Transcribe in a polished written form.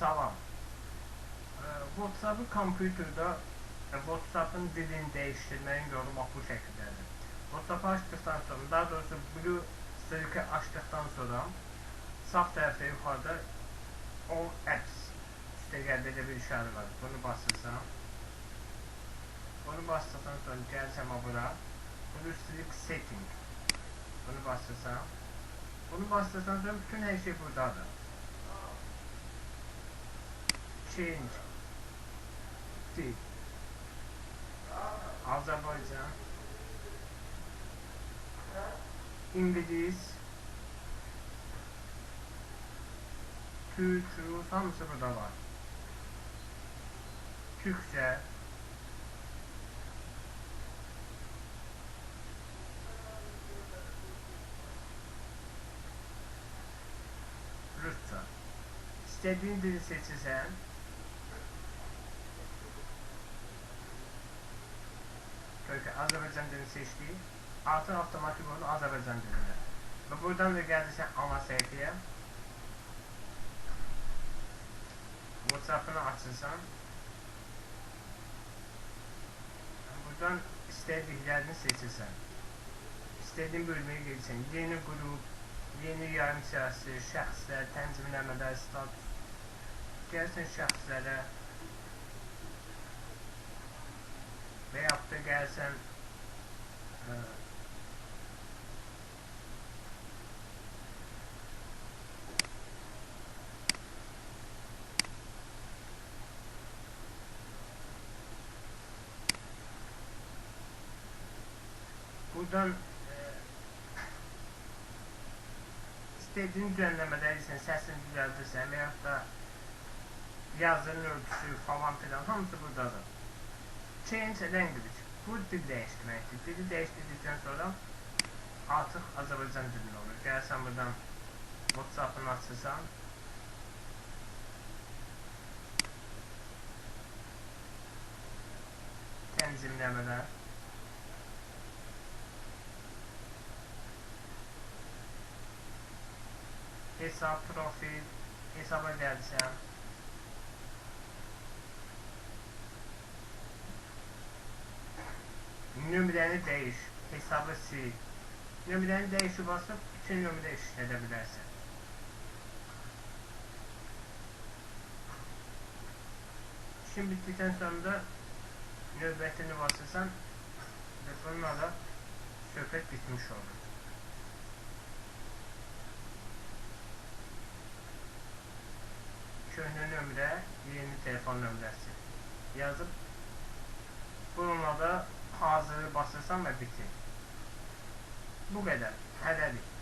Salam. WhatsApp-ı kompüterdə WhatsApp-ın dilini dəyişdirməyin yolu bax bu şəkildədir. WhatsApp-ı açdıqdan sonra, daha doğrusu Blue Streak-i açdıqdan sonra sağ tərəfdə yuxarıda All Apps üstəgəldə bir işarə var. Bunu basırsan. Bunu basdıqdan sonra gəlsəm bura Blue Streak Setting. Bunu basırsan. Bunu basdıqdan sonra bütün hər şey buradadır. Change Dil Azərbaycan İngilis Türk, Rus hamısı burada var. Türkçə Rusça. İstediğin dili seçirsən. Azərbaycan dilini seçdik. Artıq avtomatik oldu Azərbaycan dilinə. Və buradan da gəldirsən ana səhifəyə. WhatsApp-ını açırsan. Buradan istədiklərini seçirsən. İstədiyin bölməyə gelirsən. Yeni qrup, yeni yarım siyasi, şəxslər, tənzimləmələr, status. Gəlsən şəxslərə. Və yaxud da gəlsən buradan istədiyin düzenləmədə isə səsini düzəldirsən və yaxud da yazının ölçüsü falan filan hamısı buradadır. Change language. Bu dil dəyişdirməkdir. Dili dəyişdirdikdən sonra artıq Azərbaycan dilini olur. Gəlsən buradan WhatsApp-ını açırsan. Tənzimləmələr. Hesab, profil, hesaba gəlsən. Nömrəni dəyiş, hesabı sil. Nömrəni dəyişib basıb bütün nömrə işlədə bilərsən. İşin bitdikdən sonra da növbətini basırsan və bununla da söhbət bitmiş olur. Köhnə nömrə, yeni telefon nömrəsi yazıb bununla da hazırı basırsan və bitir. Bu qədər. Hələlik.